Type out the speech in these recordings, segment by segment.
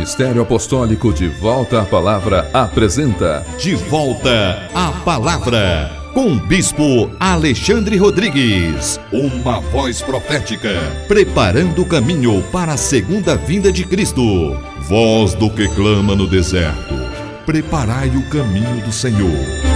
Ministério Apostólico de Volta à Palavra apresenta De Volta à Palavra, com o Bispo Alexandre Rodrigues. Uma voz profética, preparando o caminho para a segunda vinda de Cristo. Voz do que clama no deserto, preparai o caminho do Senhor.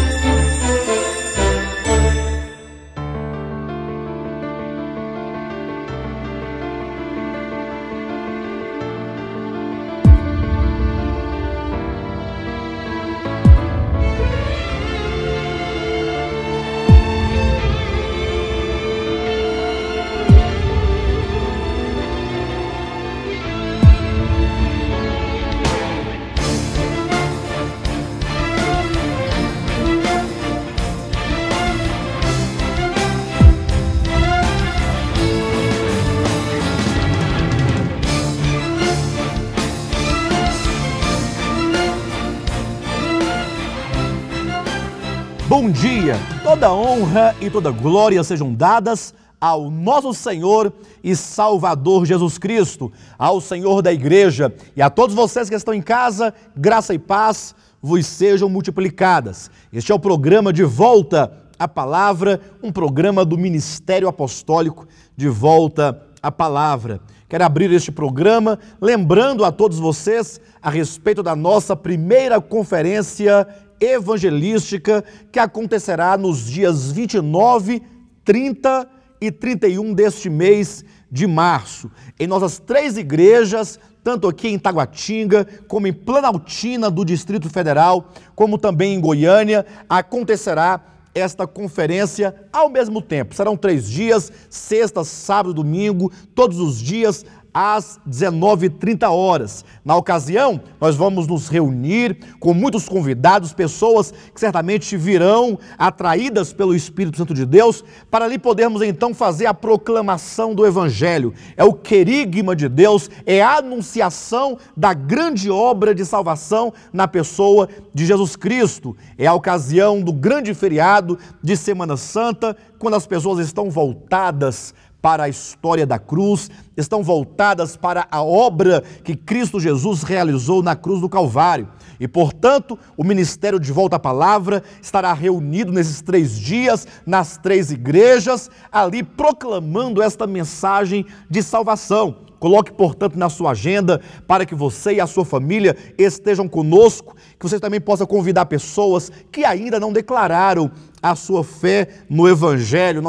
Bom dia! Toda honra e toda glória sejam dadas ao nosso Senhor e Salvador Jesus Cristo, ao Senhor da Igreja e a todos vocês que estão em casa, graça e paz vos sejam multiplicadas. Este é o programa De Volta à Palavra, um programa do Ministério Apostólico De Volta à Palavra. Quero abrir este programa lembrando a todos vocês a respeito da nossa primeira conferência evangelística que acontecerá nos dias 29, 30 e 31 deste mês de março, em nossas três igrejas, tanto aqui em Taguatinga, como em Planaltina do Distrito Federal, como também em Goiânia, acontecerá esta conferência ao mesmo tempo. Serão 3 dias, sexta, sábado, domingo, todos os dias, às 19h30. Na ocasião, nós vamos nos reunir com muitos convidados, pessoas que certamente virão atraídas pelo Espírito Santo de Deus, para ali podermos então fazer a proclamação do Evangelho. É o querigma de Deus, é a anunciação da grande obra de salvação na pessoa de Jesus Cristo. É a ocasião do grande feriado de Semana Santa, quando as pessoas estão voltadas para a história da cruz, estão voltadas para a obra que Cristo Jesus realizou na cruz do Calvário. E, portanto, o Ministério de Volta à Palavra estará reunido nesses 3 dias, nas 3 igrejas, ali proclamando esta mensagem de salvação. Coloque, portanto, na sua agenda para que você e a sua família estejam conosco, que você também possa convidar pessoas que ainda não declararam a sua fé no Evangelho,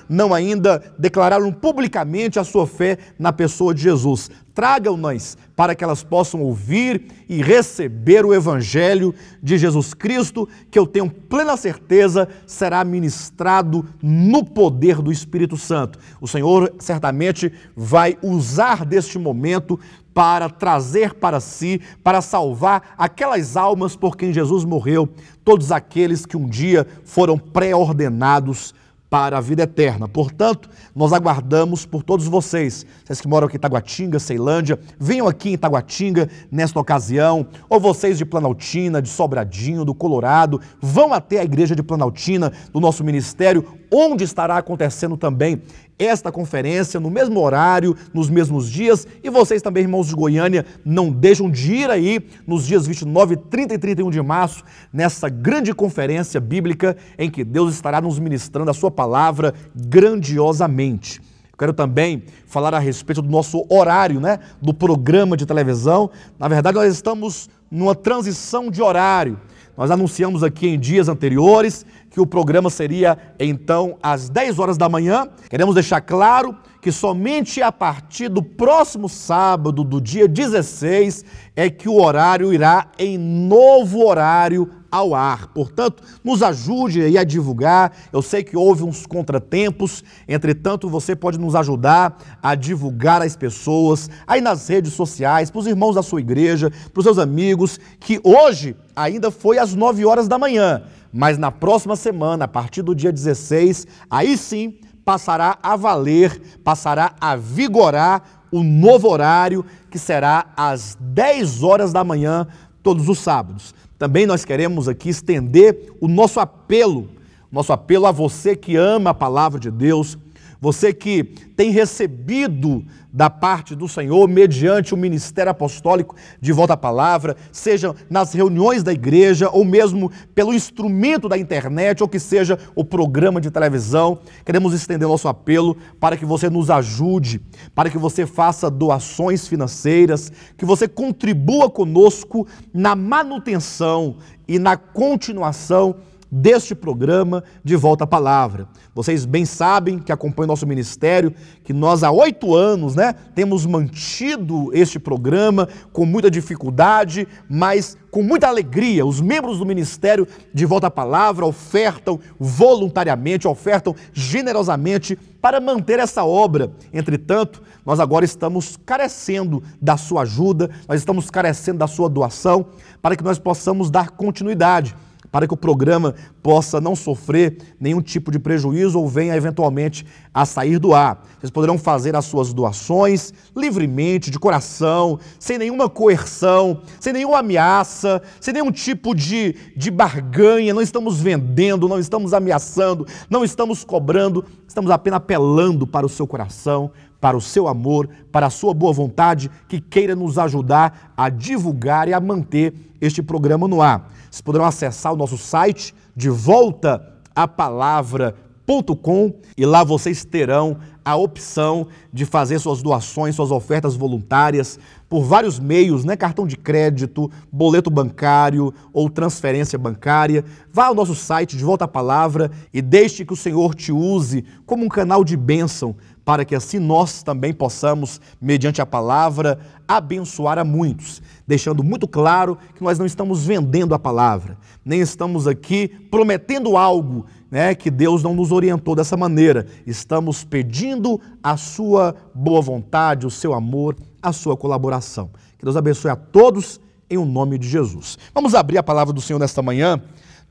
não ainda declararam publicamente a sua fé na pessoa de Jesus. Tragam-nas para que elas possam ouvir e receber o Evangelho de Jesus Cristo, que eu tenho plena certeza será ministrado no poder do Espírito Santo. O Senhor certamente vai usar deste momento para trazer para si, para salvar aquelas almas por quem Jesus morreu, todos aqueles que um dia foram pré-ordenados para a vida eterna. Portanto, nós aguardamos por todos vocês que moram aqui em Taguatinga, Ceilândia, venham aqui em Taguatinga nesta ocasião, ou vocês de Planaltina, de Sobradinho, do Colorado, vão até a igreja de Planaltina, do nosso ministério, onde estará acontecendo também esta conferência, no mesmo horário, nos mesmos dias, e vocês também, irmãos de Goiânia, não deixam de ir aí nos dias 29, 30 e 31 de março, nessa grande conferência bíblica em que Deus estará nos ministrando a sua palavra grandiosamente. Eu quero também falar a respeito do nosso horário, do programa de televisão. Na verdade, nós estamos numa transição de horário. Nós anunciamos aqui em dias anteriores que o programa seria, então, às 10 horas da manhã. Queremos deixar claro que somente a partir do próximo sábado, do dia 16, é que o horário irá em novo horário ao ar. Portanto, nos ajude aí a divulgar. Eu sei que houve uns contratempos, entretanto, você pode nos ajudar a divulgar às pessoas, aí nas redes sociais, para os irmãos da sua igreja, para os seus amigos, que hoje ainda foi às 9 horas da manhã, mas na próxima semana, a partir do dia 16, aí sim passará a valer, passará a vigorar o novo horário, que será às 10 horas da manhã, todos os sábados. Também nós queremos aqui estender o nosso apelo a você que ama a palavra de Deus, você que tem recebido da parte do Senhor, mediante o ministério apostólico de Volta à Palavra, seja nas reuniões da igreja, ou mesmo pelo instrumento da internet, ou que seja o programa de televisão, queremos estender nosso apelo para que você nos ajude, para que você faça doações financeiras, que você contribua conosco na manutenção e na continuação deste programa de Volta à Palavra. Vocês bem sabem, que acompanham nosso ministério, que nós há 8 anos, temos mantido este programa com muita dificuldade, mas com muita alegria. Os membros do ministério de Volta à Palavra ofertam voluntariamente, ofertam generosamente para manter essa obra. Entretanto, nós agora estamos carecendo da sua ajuda, nós estamos carecendo da sua doação, para que nós possamos dar continuidade, para que o programa possa não sofrer nenhum tipo de prejuízo ou venha eventualmente a sair do ar. Vocês poderão fazer as suas doações livremente, de coração, sem nenhuma coerção, sem nenhuma ameaça, sem nenhum tipo de barganha. Não estamos vendendo, não estamos ameaçando, não estamos cobrando, estamos apenas apelando para o seu coração, para o seu amor, para a sua boa vontade, que queira nos ajudar a divulgar e a manter este programa no ar. Vocês poderão acessar o nosso site de voltaapalavra.com e lá vocês terão a opção de fazer suas doações, suas ofertas voluntárias por vários meios, cartão de crédito, boleto bancário ou transferência bancária. Vá ao nosso site de Volta à Palavra e deixe que o Senhor te use como um canal de bênção, para que assim nós também possamos, mediante a palavra, abençoar a muitos, deixando muito claro que nós não estamos vendendo a palavra, nem estamos aqui prometendo algo, que Deus não nos orientou dessa maneira. Estamos pedindo a sua boa vontade, o seu amor, a sua colaboração. Que Deus abençoe a todos em o nome de Jesus. Vamos abrir a palavra do Senhor nesta manhã.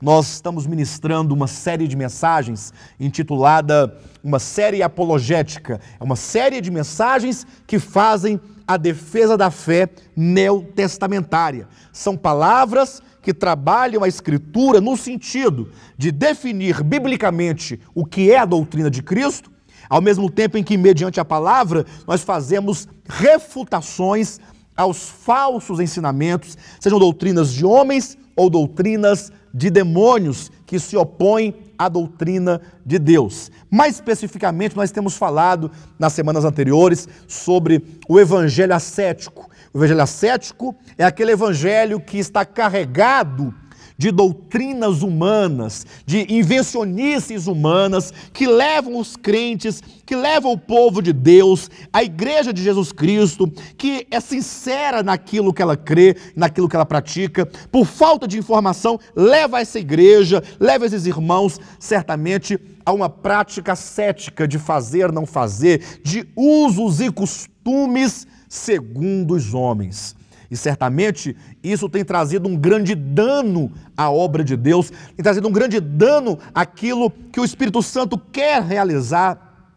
Nós estamos ministrando uma série de mensagens intitulada Uma Série Apologética. É uma série de mensagens que fazem a defesa da fé neotestamentária. São palavras que trabalham a Escritura no sentido de definir biblicamente o que é a doutrina de Cristo, ao mesmo tempo em que, mediante a palavra, nós fazemos refutações aos falsos ensinamentos, sejam doutrinas de homens ou doutrinas de demônios que se opõem à doutrina de Deus. Mais especificamente, nós temos falado nas semanas anteriores sobre o evangelho ascético. O evangelho ascético é aquele evangelho que está carregado de doutrinas humanas, de invencionices humanas, que levam os crentes, que levam o povo de Deus, a igreja de Jesus Cristo, que é sincera naquilo que ela crê, naquilo que ela pratica, por falta de informação, leva essa igreja, leva esses irmãos, certamente, a uma prática ascética de fazer, não fazer, de usos e costumes segundo os homens. E certamente isso tem trazido um grande dano à obra de Deus, tem trazido um grande dano àquilo que o Espírito Santo quer realizar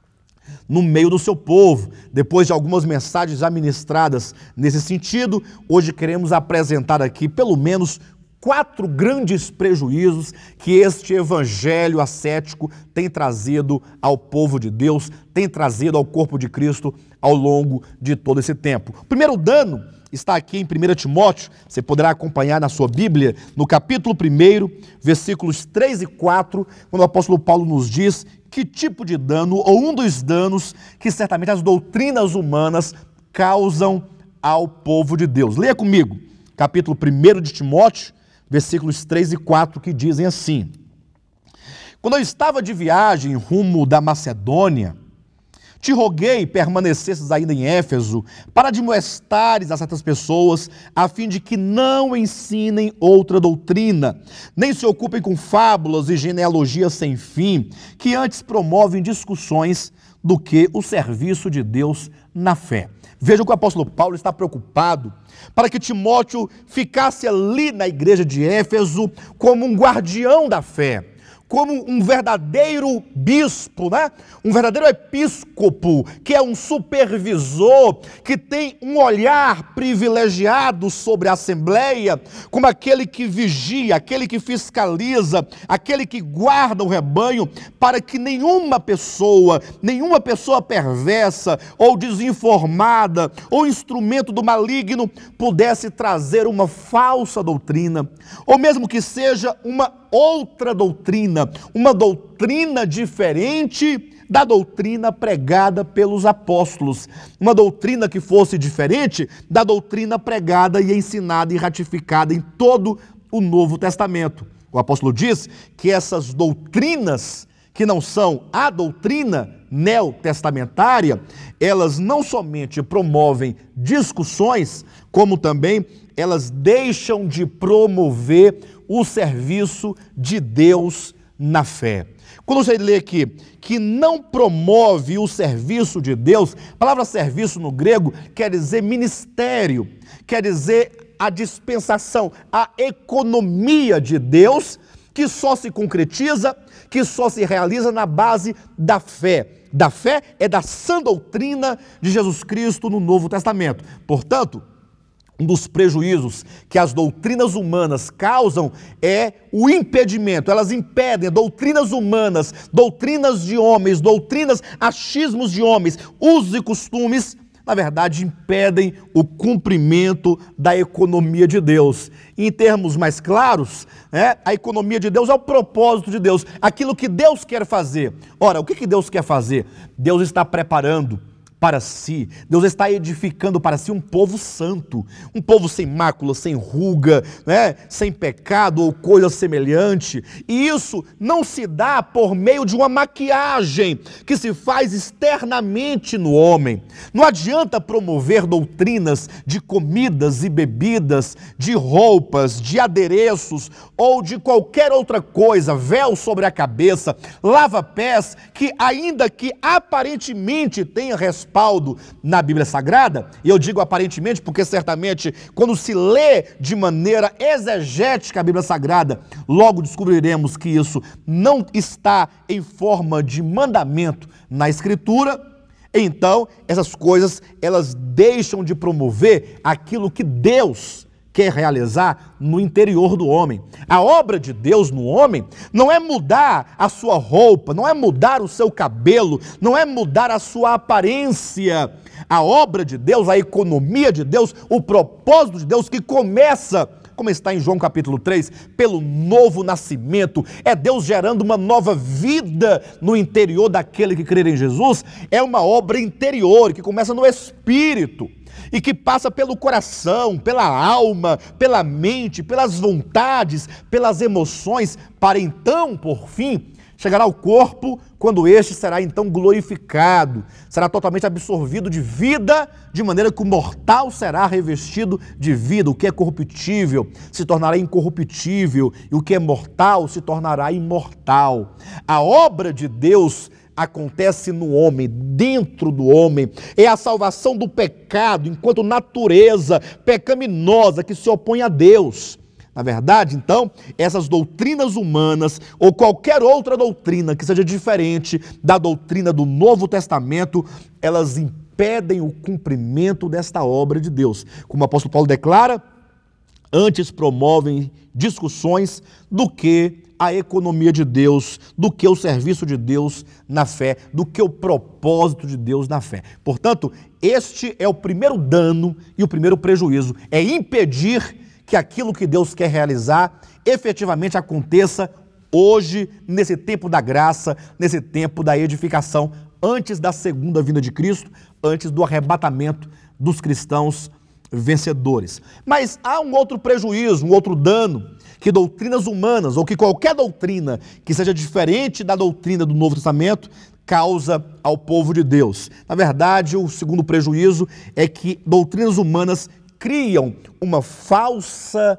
no meio do seu povo. Depois de algumas mensagens já ministradas nesse sentido, hoje queremos apresentar aqui pelo menos 4 grandes prejuízos que este evangelho ascético tem trazido ao povo de Deus, tem trazido ao corpo de Cristo ao longo de todo esse tempo. O primeiro dano está aqui em 1 Timóteo, você poderá acompanhar na sua Bíblia, no capítulo 1, versículos 3 e 4, quando o apóstolo Paulo nos diz que tipo de dano, ou um dos danos, que certamente as doutrinas humanas causam ao povo de Deus. Leia comigo, capítulo 1 de Timóteo, versículos 3 e 4, que dizem assim: Quando eu estava de viagem rumo da Macedônia, te roguei permanecesses ainda em Éfeso, para admoestares a certas pessoas, a fim de que não ensinem outra doutrina, nem se ocupem com fábulas e genealogias sem fim, que antes promovem discussões do que o serviço de Deus na fé. Veja que o apóstolo Paulo está preocupado para que Timóteo ficasse ali na igreja de Éfeso como um guardião da fé, como um verdadeiro bispo, né? Um verdadeiro episcopo, que é um supervisor, que tem um olhar privilegiado sobre a Assembleia, como aquele que vigia, aquele que fiscaliza, aquele que guarda o rebanho, para que nenhuma pessoa perversa ou desinformada ou instrumento do maligno pudesse trazer uma falsa doutrina, ou mesmo que seja uma outra doutrina, uma doutrina diferente da doutrina pregada pelos apóstolos, uma doutrina que fosse diferente da doutrina pregada e ensinada e ratificada em todo o Novo Testamento. O apóstolo diz que essas doutrinas, que não são a doutrina neotestamentária, elas não somente promovem discussões, como também elas deixam de promover o serviço de Deus na fé. Quando você lê aqui que não promove o serviço de Deus, a palavra serviço no grego quer dizer ministério, quer dizer a dispensação, a economia de Deus, que só se concretiza, que só se realiza na base da fé. Da fé é da sã doutrina de Jesus Cristo no Novo Testamento. Portanto, um dos prejuízos que as doutrinas humanas causam é o impedimento. Elas impedem doutrinas humanas, doutrinas de homens, doutrinas, achismos de homens, usos e costumes, na verdade, impedem o cumprimento da economia de Deus. Em termos mais claros, a economia de Deus é o propósito de Deus, aquilo que Deus quer fazer. Ora, o que Deus quer fazer? Deus está preparando para si, Deus está edificando para si um povo santo, um povo sem mácula, sem ruga, sem pecado ou coisa semelhante. E isso não se dá por meio de uma maquiagem que se faz externamente no homem. Não adianta promover doutrinas de comidas e bebidas, de roupas, de adereços ou de qualquer outra coisa, véu sobre a cabeça, lava-pés, que ainda que aparentemente tenha respaldo na Bíblia Sagrada, e eu digo aparentemente porque certamente quando se lê de maneira exegética a Bíblia Sagrada, logo descobriremos que isso não está em forma de mandamento na Escritura. Então essas coisas, elas deixam de promover aquilo que Deus quer realizar no interior do homem. A obra de Deus no homem não é mudar a sua roupa, não é mudar o seu cabelo, não é mudar a sua aparência. A obra de Deus, a economia de Deus, o propósito de Deus que começa, como está em João capítulo 3, pelo novo nascimento, é Deus gerando uma nova vida no interior daquele que crer em Jesus, é uma obra interior que começa no espírito e que passa pelo coração, pela alma, pela mente, pelas vontades, pelas emoções, para então, por fim, chegará ao corpo, quando este será então glorificado, será totalmente absorvido de vida, de maneira que o mortal será revestido de vida. O que é corruptível se tornará incorruptível, e o que é mortal se tornará imortal. A obra de Deus acontece no homem, dentro do homem, é a salvação do pecado enquanto natureza pecaminosa que se opõe a Deus. Na verdade, então, essas doutrinas humanas ou qualquer outra doutrina que seja diferente da doutrina do Novo Testamento, elas impedem o cumprimento desta obra de Deus. Como o apóstolo Paulo declara, antes promovem discussões do que a economia de Deus, do que o serviço de Deus na fé, do que o propósito de Deus na fé. Portanto, este é o primeiro dano e o primeiro prejuízo, é impedir que aquilo que Deus quer realizar efetivamente aconteça hoje, nesse tempo da graça, nesse tempo da edificação, antes da segunda vinda de Cristo, antes do arrebatamento dos cristãos vencedores. Mas há um outro prejuízo, um outro dano, que doutrinas humanas, ou que qualquer doutrina que seja diferente da doutrina do Novo Testamento, causa ao povo de Deus. Na verdade, o segundo prejuízo é que doutrinas humanas criam uma falsa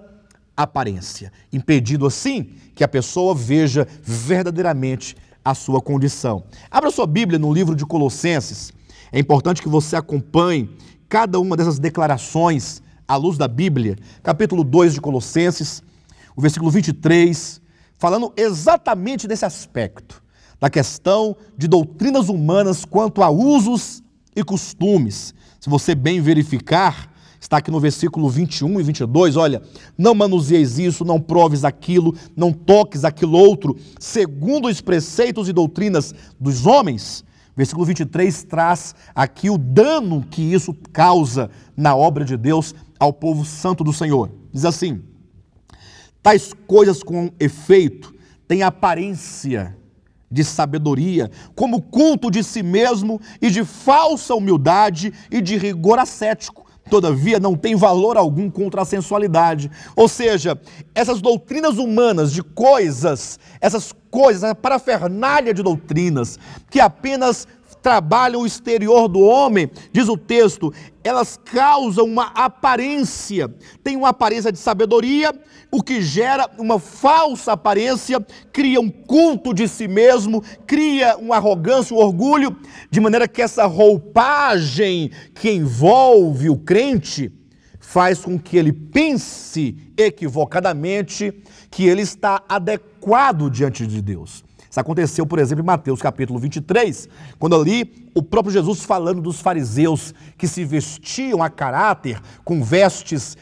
aparência, impedindo assim que a pessoa veja verdadeiramente a sua condição. Abra sua Bíblia no livro de Colossenses. É importante que você acompanhe cada uma dessas declarações à luz da Bíblia. Capítulo 2 de Colossenses, o versículo 23, falando exatamente desse aspecto, da questão de doutrinas humanas quanto a usos e costumes. Se você bem verificar, está aqui no versículo 21 e 22, olha, não manuseis isso, não proves aquilo, não toques aquilo outro, segundo os preceitos e doutrinas dos homens. Versículo 23 traz aqui o dano que isso causa na obra de Deus ao povo santo do Senhor. Diz assim: tais coisas com efeito têm aparência de sabedoria, como culto de si mesmo e de falsa humildade e de rigor ascético. Todavia, não tem valor algum contra a sensualidade. Ou seja, essas doutrinas humanas de coisas, essas coisas, a parafernália de doutrinas, que apenas trabalham o exterior do homem, diz o texto, elas causam uma aparência, tem uma aparência de sabedoria, o que gera uma falsa aparência, cria um culto de si mesmo, cria uma arrogância, um orgulho, de maneira que essa roupagem que envolve o crente faz com que ele pense equivocadamente que ele está adequado diante de Deus. Isso aconteceu, por exemplo, em Mateus capítulo 23, quando ali o próprio Jesus falando dos fariseus que se vestiam a caráter com vestes,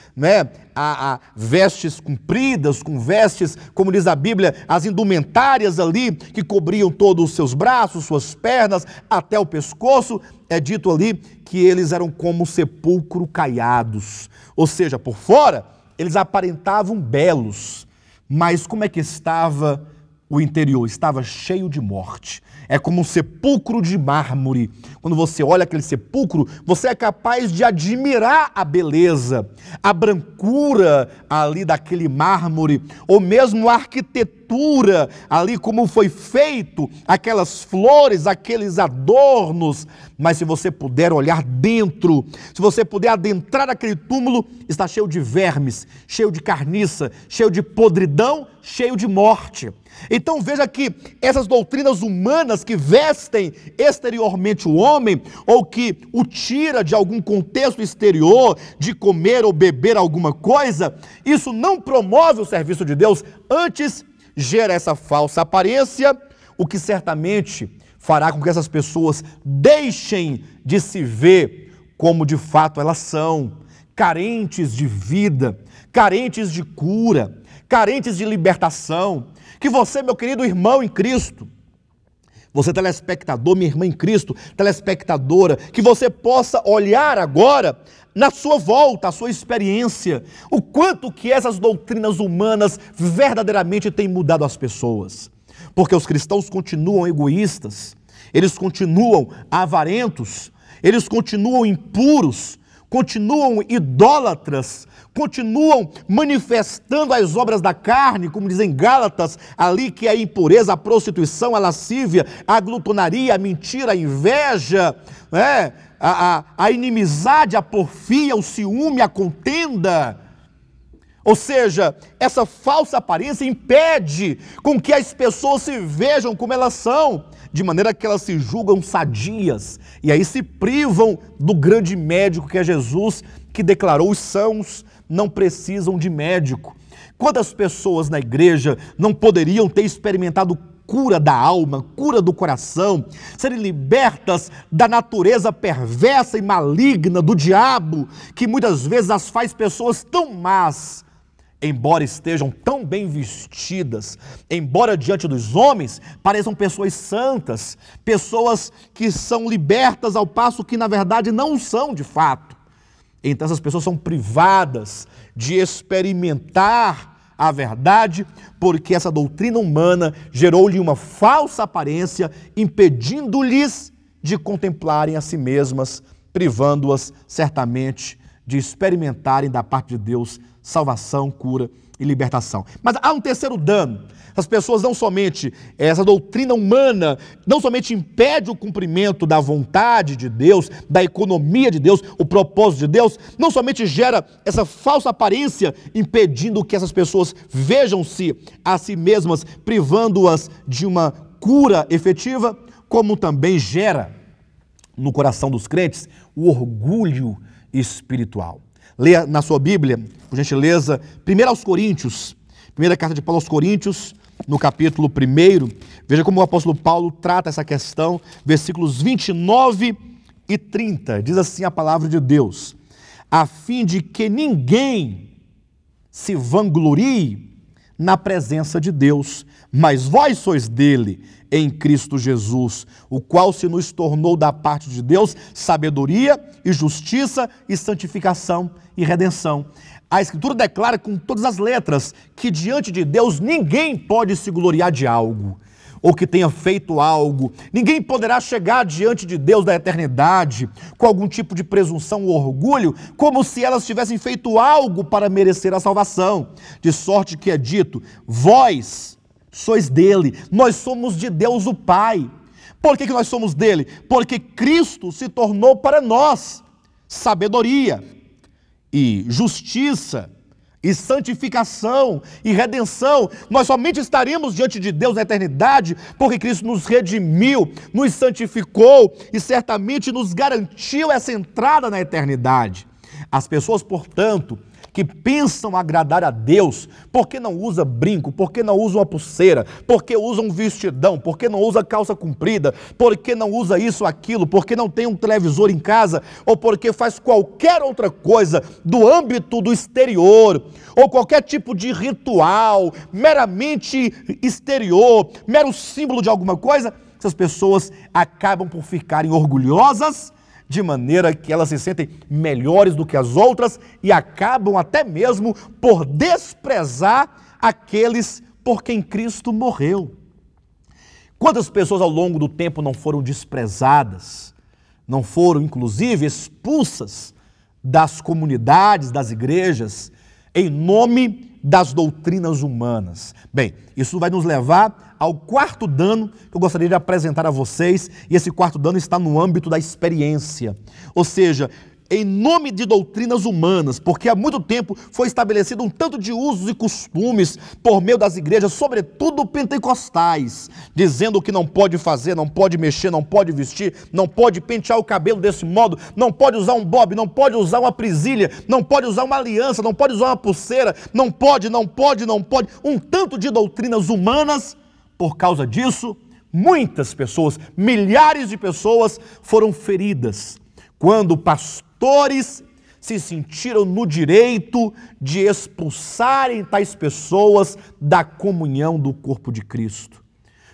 vestes compridas, com vestes, como diz a Bíblia, as indumentárias ali que cobriam todos os seus braços, suas pernas, até o pescoço. É dito ali que eles eram como sepulcro caiados, ou seja, por fora eles aparentavam belos, mas como é que estava o interior? Estava cheio de morte. É como um sepulcro de mármore. Quando você olha aquele sepulcro, você é capaz de admirar a beleza, a brancura ali daquele mármore, ou mesmo a arquitetura ali, como foi feito, aquelas flores, aqueles adornos. Mas se você puder olhar dentro, se você puder adentrar aquele túmulo, está cheio de vermes, cheio de carniça, cheio de podridão, cheio de morte. Então veja que essas doutrinas humanas que vestem exteriormente o homem, ou que o tira de algum contexto exterior, de comer ou beber alguma coisa, isso não promove o serviço de Deus, antes gera essa falsa aparência, o que certamente fará com que essas pessoas deixem de se ver como de fato elas são, carentes de vida, carentes de cura, carentes de libertação. Que você, meu querido irmão em Cristo, você telespectador, minha irmã em Cristo, telespectadora, que você possa olhar agora na sua volta, a sua experiência, o quanto que essas doutrinas humanas verdadeiramente têm mudado as pessoas. Porque os cristãos continuam egoístas, eles continuam avarentos, eles continuam impuros, continuam idólatras, continuam manifestando as obras da carne, como dizem Gálatas, ali que é a impureza, a prostituição, a lascívia, a glutonaria, a mentira, a inveja, a inimizade, a porfia, o ciúme, a contenda. Ou seja, essa falsa aparência impede com que as pessoas se vejam como elas são, de maneira que elas se julgam sadias, e aí se privam do grande médico que é Jesus, que declarou: os sãos não precisam de médico. Quantas pessoas na igreja não poderiam ter experimentado cura da alma, cura do coração, serem libertas da natureza perversa e maligna do diabo, que muitas vezes as faz pessoas tão más, embora estejam tão bem vestidas, embora diante dos homens pareçam pessoas santas, pessoas que são libertas ao passo que na verdade não são de fato. Então essas pessoas são privadas de experimentar a verdade, porque essa doutrina humana gerou-lhe uma falsa aparência, impedindo-lhes de contemplarem a si mesmas, privando-as certamente de experimentarem da parte de Deus salvação, cura e libertação. Mas há um terceiro dano. As pessoas não somente, essa doutrina humana, não somente impede o cumprimento da vontade de Deus, da economia de Deus, o propósito de Deus, não somente gera essa falsa aparência, impedindo que essas pessoas vejam-se a si mesmas, privando-as de uma cura efetiva, como também gera no coração dos crentes o orgulho espiritual. Leia na sua Bíblia, por gentileza, 1 Coríntios, Primeira carta de Paulo aos Coríntios, no capítulo 1, veja como o apóstolo Paulo trata essa questão, versículos 29 e 30, diz assim a palavra de Deus: a fim de que ninguém se vanglorie na presença de Deus, mas vós sois dele, em Cristo Jesus, o qual se nos tornou da parte de Deus sabedoria e justiça e santificação e redenção. A Escritura declara com todas as letras que diante de Deus ninguém pode se gloriar de algo, ou que tenha feito algo. Ninguém poderá chegar diante de Deus da eternidade com algum tipo de presunção ou orgulho, como se elas tivessem feito algo para merecer a salvação. De sorte que é dito: vós sois dele, nós somos de Deus o Pai. Por que nós somos dele? Porque Cristo se tornou para nós sabedoria e justiça, e santificação e redenção. Nós somente estaremos diante de Deus na eternidade porque Cristo nos redimiu, nos santificou e certamente nos garantiu essa entrada na eternidade. As pessoas, portanto, que pensam agradar a Deus, porque não usa brinco, porque não usa uma pulseira, porque usa um vestidão, porque não usa calça comprida, porque não usa isso, aquilo, porque não tem um televisor em casa, ou porque faz qualquer outra coisa do âmbito do exterior, ou qualquer tipo de ritual, meramente exterior, mero símbolo de alguma coisa, essas pessoas acabam por ficarem orgulhosas, de maneira que elas se sentem melhores do que as outras e acabam até mesmo por desprezar aqueles por quem Cristo morreu. Quantas pessoas ao longo do tempo não foram desprezadas, não foram inclusive expulsas das comunidades, das igrejas, em nome das doutrinas humanas? Bem, isso vai nos levar ao quarto dano que eu gostaria de apresentar a vocês, e esse quarto dano está no âmbito da experiência, ou seja, em nome de doutrinas humanas, porque há muito tempo foi estabelecido um tanto de usos e costumes por meio das igrejas, sobretudo pentecostais, dizendo que não pode fazer, não pode mexer, não pode vestir, não pode pentear o cabelo desse modo, não pode usar um bob, não pode usar uma presilha, não pode usar uma aliança, não pode usar uma pulseira, não pode, um tanto de doutrinas humanas. Por causa disso, muitas pessoas, milhares de pessoas foram feridas, quando pastores se sentiram no direito de expulsarem tais pessoas da comunhão do corpo de Cristo.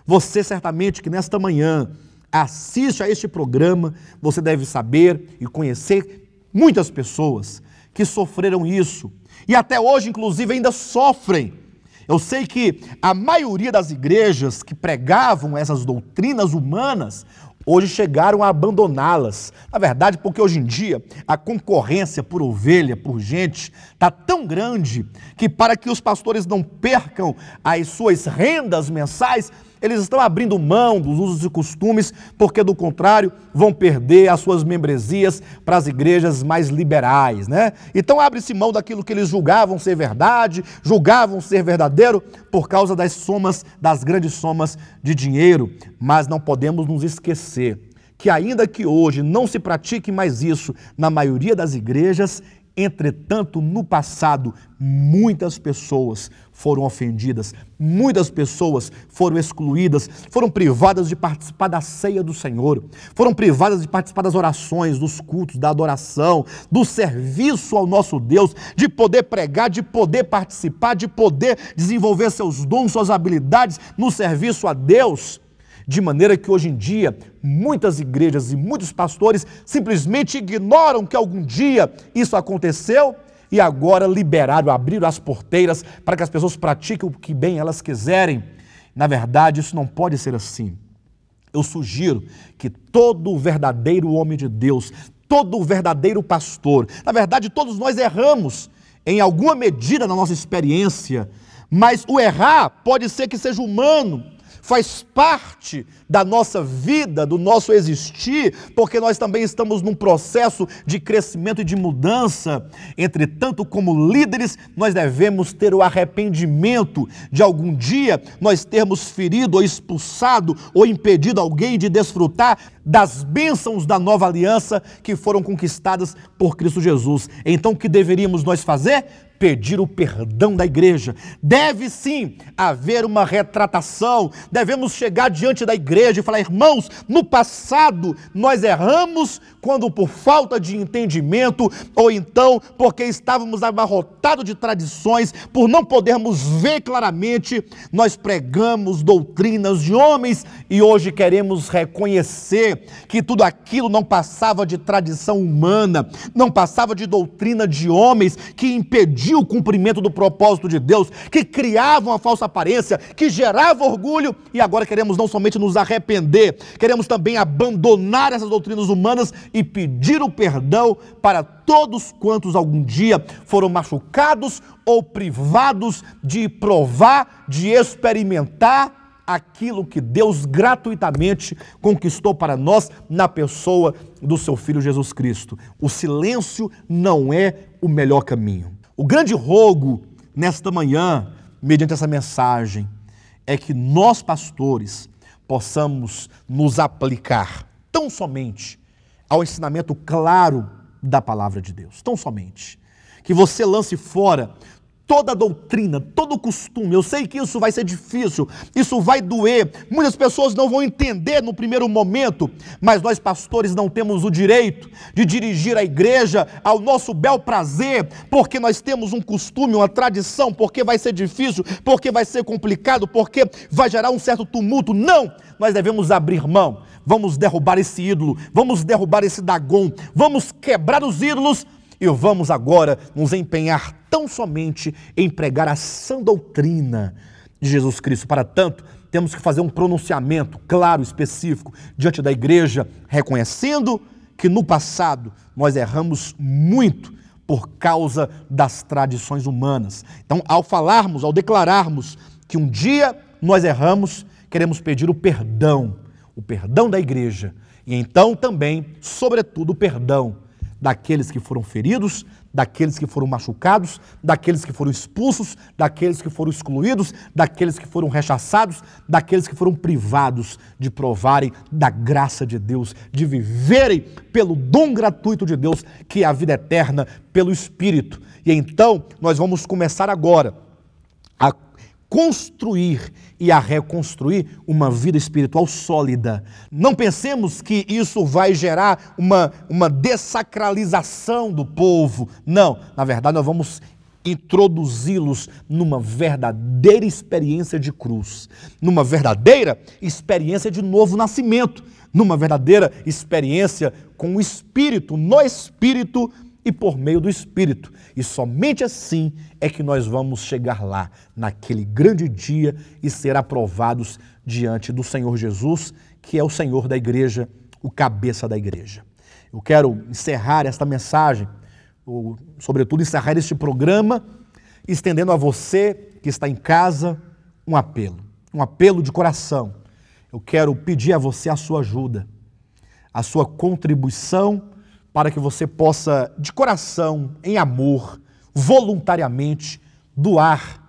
Você certamente que nesta manhã assiste a este programa, você deve saber e conhecer muitas pessoas que sofreram isso e até hoje inclusive ainda sofrem. Eu sei que a maioria das igrejas que pregavam essas doutrinas humanas hoje chegaram a abandoná-las. Na verdade, porque hoje em dia a concorrência por ovelha, por gente, está tão grande que para que os pastores não percam as suas rendas mensais, eles estão abrindo mão dos usos e costumes, porque do contrário vão perder as suas membresias para as igrejas mais liberais, né? Então abre-se mão daquilo que eles julgavam ser verdade, julgavam ser verdadeiro, por causa das somas, das grandes somas de dinheiro. Mas não podemos nos esquecer que ainda que hoje não se pratique mais isso na maioria das igrejas, entretanto, no passado, muitas pessoas foram ofendidas, muitas pessoas foram excluídas, foram privadas de participar da ceia do Senhor, foram privadas de participar das orações, dos cultos, da adoração, do serviço ao nosso Deus, de poder pregar, de poder participar, de poder desenvolver seus dons, suas habilidades no serviço a Deus. De maneira que hoje em dia, muitas igrejas e muitos pastores simplesmente ignoram que algum dia isso aconteceu e agora liberaram, abriram as porteiras para que as pessoas pratiquem o que bem elas quiserem. Na verdade, isso não pode ser assim. Eu sugiro que todo verdadeiro homem de Deus, todo verdadeiro pastor, na verdade todos nós erramos em alguma medida na nossa experiência, mas o errar pode ser que seja humano, faz parte da nossa vida, do nosso existir, porque nós também estamos num processo de crescimento e de mudança. Entretanto, como líderes, nós devemos ter o arrependimento de algum dia nós termos ferido ou expulsado ou impedido alguém de desfrutar das bênçãos da nova aliança que foram conquistadas por Cristo Jesus. Então, o que deveríamos nós fazer? pedir o perdão da igreja. Deve sim haver uma retratação. Devemos chegar diante da igreja e falar: irmãos, no passado nós erramos quando por falta de entendimento, ou então porque estávamos abarrotados de tradições, por não podermos ver claramente, nós pregamos doutrinas de homens e hoje queremos reconhecer que tudo aquilo não passava de tradição humana, não passava de doutrina de homens que impediu o cumprimento do propósito de Deus, que criavam a falsa aparência, que gerava orgulho, e agora queremos não somente nos arrepender, queremos também abandonar essas doutrinas humanas e pedir o perdão para todos quantos algum dia foram machucados ou privados de provar, de experimentar aquilo que Deus gratuitamente conquistou para nós na pessoa do seu Filho Jesus Cristo. O silêncio não é o melhor caminho. O grande rogo nesta manhã, mediante essa mensagem, é que nós, pastores, possamos nos aplicar tão somente ao ensinamento claro da palavra de Deus, tão somente. Que você lance fora toda a doutrina, todo o costume. Eu sei que isso vai ser difícil, isso vai doer, muitas pessoas não vão entender no primeiro momento, mas nós pastores não temos o direito de dirigir a igreja ao nosso bel prazer, porque nós temos um costume, uma tradição, porque vai ser difícil, porque vai ser complicado, porque vai gerar um certo tumulto. Não, nós devemos abrir mão, vamos derrubar esse ídolo, vamos derrubar esse Dagon, vamos quebrar os ídolos e vamos agora nos empenhar tão somente em pregar a sã doutrina de Jesus Cristo. Para tanto, temos que fazer um pronunciamento claro, específico, diante da igreja, reconhecendo que no passado nós erramos muito por causa das tradições humanas. Então, ao falarmos, ao declararmos que um dia nós erramos, queremos pedir o perdão da igreja, e então também, sobretudo, o perdão daqueles que foram feridos, daqueles que foram machucados, daqueles que foram expulsos, daqueles que foram excluídos, daqueles que foram rechaçados, daqueles que foram privados de provarem da graça de Deus, de viverem pelo dom gratuito de Deus, que é a vida eterna pelo Espírito. E então nós vamos começar agora a construir e a reconstruir uma vida espiritual sólida. Não pensemos que isso vai gerar uma dessacralização do povo. Não, na verdade nós vamos introduzi-los numa verdadeira experiência de cruz, numa verdadeira experiência de novo nascimento, numa verdadeira experiência com o Espírito, no Espírito e por meio do Espírito. E somente assim é que nós vamos chegar lá, naquele grande dia, e ser aprovados diante do Senhor Jesus, que é o Senhor da igreja, o cabeça da igreja. Eu quero encerrar esta mensagem, ou, sobretudo encerrar este programa, estendendo a você que está em casa um apelo de coração. Eu quero pedir a você a sua ajuda, a sua contribuição, para que você possa, de coração, em amor, voluntariamente, doar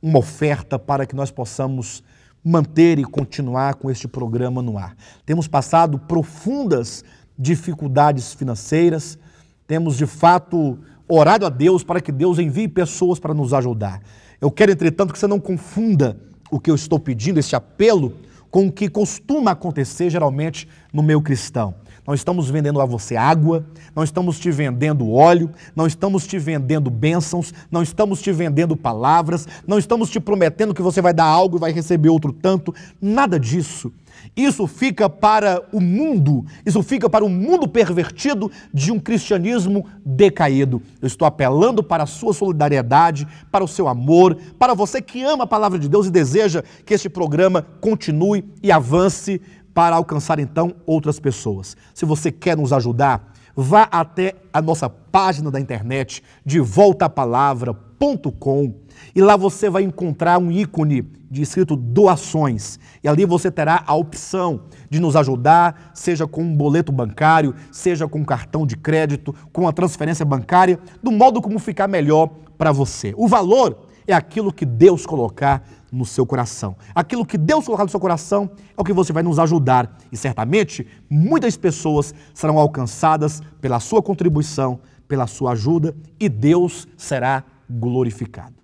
uma oferta para que nós possamos manter e continuar com este programa no ar. Temos passado profundas dificuldades financeiras, temos de fato orado a Deus para que Deus envie pessoas para nos ajudar. Eu quero, entretanto, que você não confunda o que eu estou pedindo, este apelo, com o que costuma acontecer geralmente no meio cristão. Não estamos vendendo a você água, não estamos te vendendo óleo, não estamos te vendendo bênçãos, não estamos te vendendo palavras, não estamos te prometendo que você vai dar algo e vai receber outro tanto, nada disso. Isso fica para o mundo, isso fica para o mundo pervertido de um cristianismo decaído. Eu estou apelando para a sua solidariedade, para o seu amor, para você que ama a palavra de Deus e deseja que este programa continue e avance para alcançar então outras pessoas. Se você quer nos ajudar, vá até a nossa página da internet, devoltapalavra.com, e lá você vai encontrar um ícone de escrito doações, e ali você terá a opção de nos ajudar, seja com um boleto bancário, seja com um cartão de crédito, com a transferência bancária, do modo como ficar melhor para você. O valor é aquilo que Deus colocar no seu coração. Aquilo que Deus colocar no seu coração é o que você vai nos ajudar. E certamente muitas pessoas serão alcançadas pela sua contribuição, pela sua ajuda, e Deus será glorificado.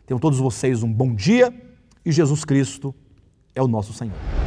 Tenham todos vocês um bom dia e Jesus Cristo é o nosso Senhor.